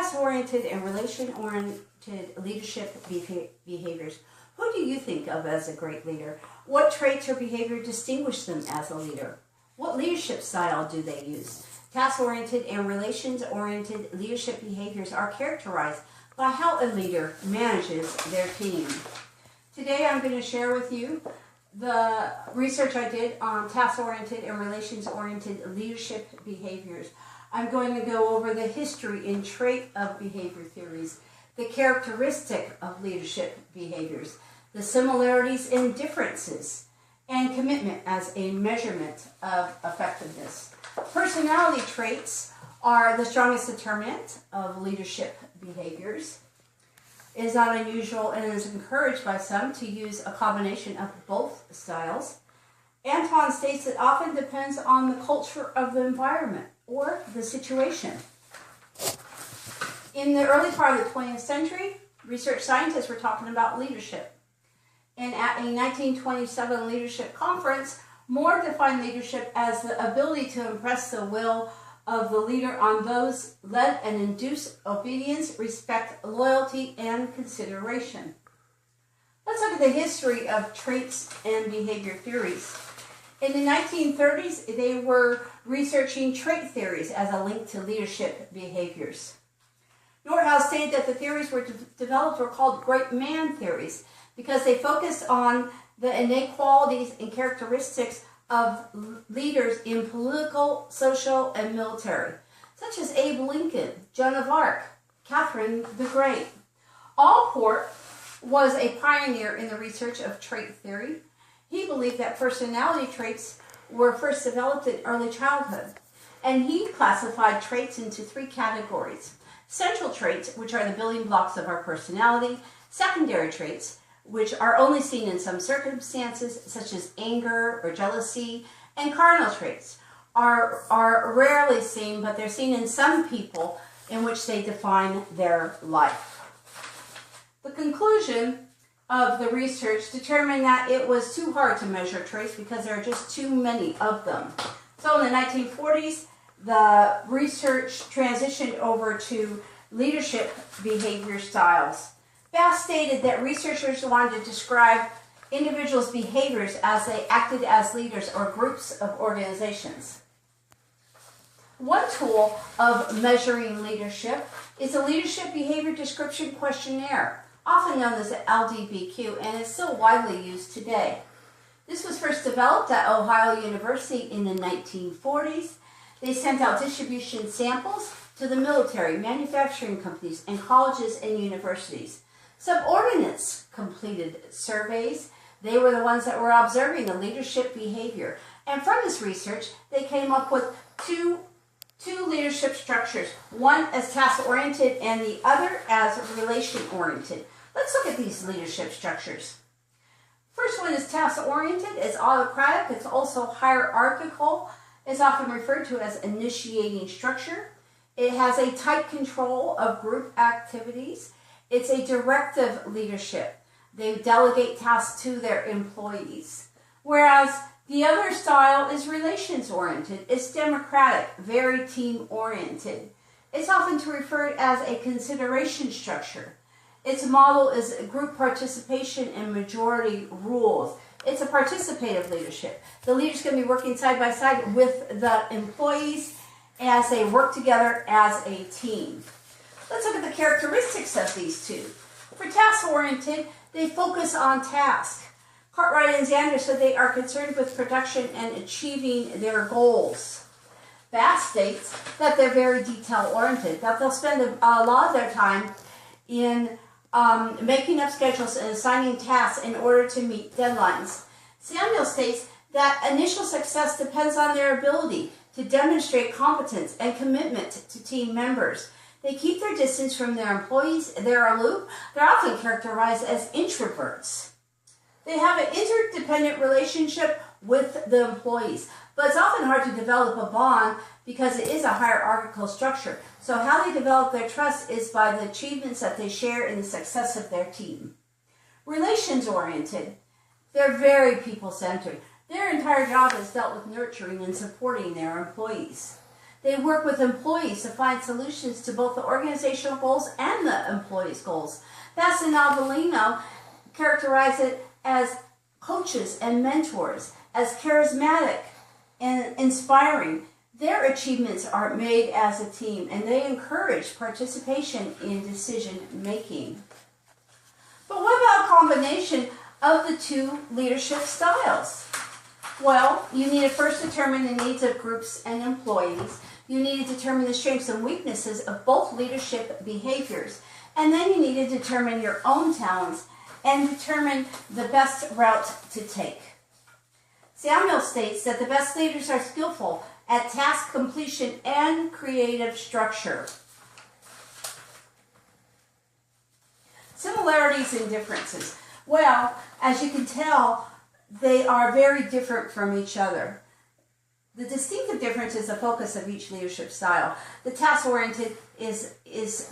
task-oriented and relation-oriented leadership behaviors. Who do you think of as a great leader? What traits or behavior distinguish them as a leader? What leadership style do they use? Task-oriented and relations-oriented leadership behaviors are characterized by how a leader manages their team. Today I'm going to share with you the research I did on task-oriented and relations-oriented leadership behaviors. I'm going to go over the history and trait of behavior theories, the characteristic of leadership behaviors, the similarities and differences, and commitment as a measurement of effectiveness. Personality traits are the strongest determinant of leadership behaviors. It is not unusual and is encouraged by some to use a combination of both styles. Anton states it often depends on the culture of the environment or the situation. In the early part of the 20th century, research scientists were talking about leadership. And at a 1927 leadership conference, Moore defined leadership as the ability to impress the will of the leader on those led and induce obedience, respect, loyalty, and consideration. Let's look at the history of traits and behavior theories. In the 1930s, they were researching trait theories as a link to leadership behaviors. Nordhaus stated that the theories developed were called great man theories because they focused on the innate qualities and characteristics of leaders in political, social, and military, such as Abe Lincoln, Joan of Arc, Catherine the Great. Allport was a pioneer in the research of trait theory. He believed that personality traits were first developed in early childhood, and he classified traits into three categories: central traits, which are the building blocks of our personality; secondary traits, which are only seen in some circumstances, such as anger or jealousy; and cardinal traits are rarely seen, but they're seen in some people in which they define their life. The conclusion of the research determined that it was too hard to measure traits because there are just too many of them. So in the 1940s, the research transitioned over to leadership behavior styles. Bass stated that researchers wanted to describe individuals' behaviors as they acted as leaders or groups of organizations. One tool of measuring leadership is a leadership behavior description questionnaire, often known as the LDBQ, and is still widely used today. This was first developed at Ohio University in the 1940s. They sent out distribution samples to the military, manufacturing companies, and colleges and universities. Subordinates completed surveys. They were the ones that were observing the leadership behavior. And from this research, they came up with two leadership structures, one as task-oriented and the other as relation-oriented. Let's look at these leadership structures. First one is task-oriented. It's autocratic. It's also hierarchical. It's often referred to as initiating structure. It has a tight control of group activities. It's a directive leadership. They delegate tasks to their employees. Whereas the other style is relations-oriented. It's democratic, very team-oriented. It's often referred as a consideration structure. Its model is group participation and majority rules. It's a participative leadership. The leader's going to be working side by side with the employees as they work together as a team. Let's look at the characteristics of these two. For task-oriented, they focus on task. Cartwright and Xander said they are concerned with production and achieving their goals. Bass states that they're very detail-oriented, that they'll spend a lot of their time in making up schedules and assigning tasks in order to meet deadlines. Samuel states that initial success depends on their ability to demonstrate competence and commitment to team members. They keep their distance from their employees. They're aloof. They're often characterized as introverts. They have an interdependent relationship with the employees, but it's often hard to develop a bond because it is a hierarchical structure. So how they develop their trust is by the achievements that they share in the success of their team. Relations-oriented. They're very people-centered. Their entire job is dealt with nurturing and supporting their employees. They work with employees to find solutions to both the organizational goals and the employees' goals. Bass and Avellino characterize it as coaches and mentors, as charismatic and inspiring. Their achievements are made as a team, and they encourage participation in decision making. But what about a combination of the two leadership styles? Well, you need to first determine the needs of groups and employees. You need to determine the strengths and weaknesses of both leadership behaviors. And then you need to determine your own talents and determine the best route to take. Samuel states that the best leaders are skillful at task completion and creative structure. Similarities and differences. Well, as you can tell, they are very different from each other. The distinctive difference is the focus of each leadership style. The task-oriented is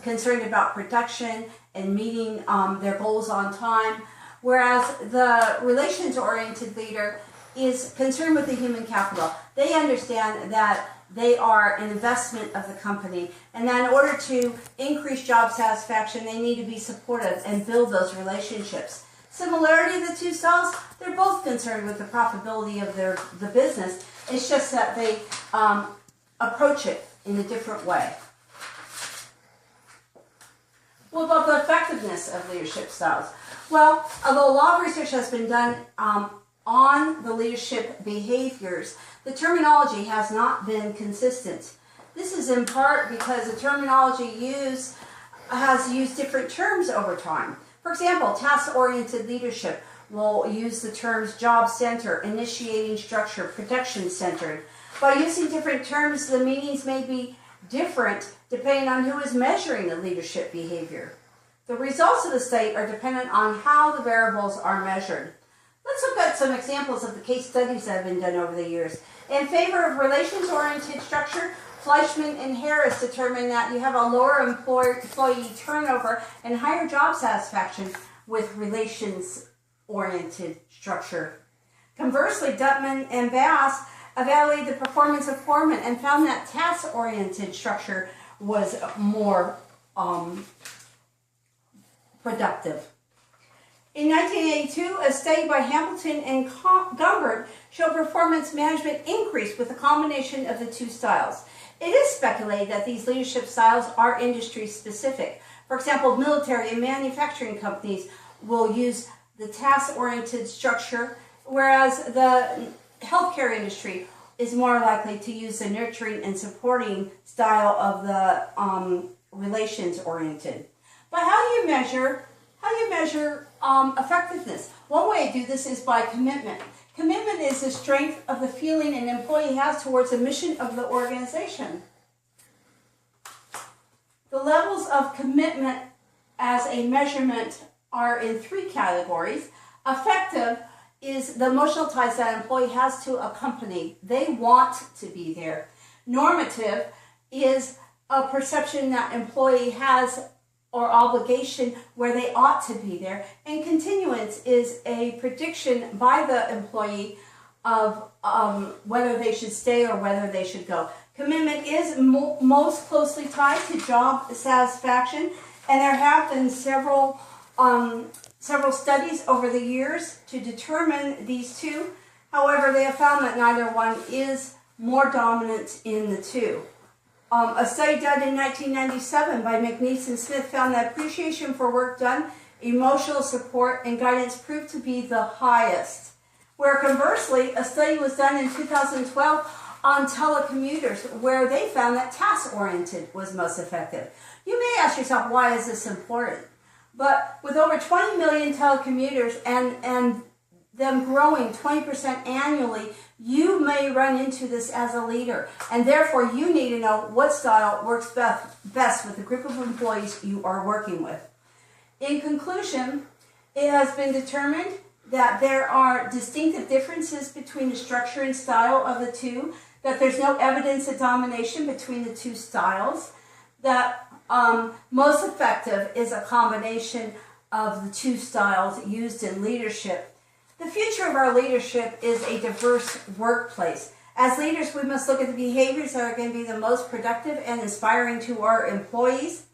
concerned about production and meeting their goals on time, whereas the relations-oriented leader is concerned with the human capital. They understand that they are an investment of the company, and that in order to increase job satisfaction, they need to be supportive and build those relationships. Similarity of the two styles, they're both concerned with the profitability of the business. It's just that they approach it in a different way. What about the effectiveness of leadership styles? Well, although a lot of research has been done on the leadership behaviors, the terminology has not been consistent. This is in part because the terminology has used different terms over time. For example, task-oriented leadership will use the terms job center, initiating structure, production centered. By using different terms, the meanings may be different depending on who is measuring the leadership behavior. The results of the study are dependent on how the variables are measured. Let's look at some examples of the case studies that have been done over the years. In favor of relations-oriented structure, Fleischman and Harris determined that you have a lower employee turnover and higher job satisfaction with relations-oriented structure. Conversely, Dutman and Bass evaluated the performance of foremen and found that task-oriented structure was more productive. In 1982, a study by Hamilton and Gumbert showed performance management increased with a combination of the two styles. It is speculated that these leadership styles are industry specific. For example, military and manufacturing companies will use the task-oriented structure, whereas the healthcare industry is more likely to use the nurturing and supporting style of the relations-oriented. But how do you measure effectiveness? One way to do this is by commitment. Commitment is the strength of the feeling an employee has towards the mission of the organization. The levels of commitment as a measurement are in three categories. Effective is the emotional ties that an employee has to a company. They want to be there. Normative is a perception that employee has or obligation where they ought to be there. And continuance is a prediction by the employee of whether they should stay or whether they should go. Commitment is most closely tied to job satisfaction, and there have been several studies over the years to determine these two. However, they have found that neither one is more dominant in the two. A study done in 1997 by McNeese and Smith found that appreciation for work done, emotional support, and guidance proved to be the highest. Where conversely, a study was done in 2012 on telecommuters where they found that task-oriented was most effective. You may ask yourself, why is this important? But with over 20 million telecommuters and them growing 20% annually, you may run into this as a leader. And therefore, you need to know what style works best with the group of employees you are working with. In conclusion, it has been determined that there are distinctive differences between the structure and style of the two, that there's no evidence of domination between the two styles, that most effective is a combination of the two styles used in leadership. The future of our leadership is a diverse workplace. As leaders, we must look at the behaviors that are going to be the most productive and inspiring to our employees.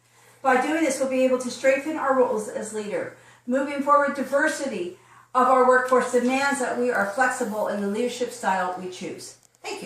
By doing this, we'll be able to strengthen our roles as leader. Moving forward, diversity of our workforce demands that we are flexible in the leadership style we choose.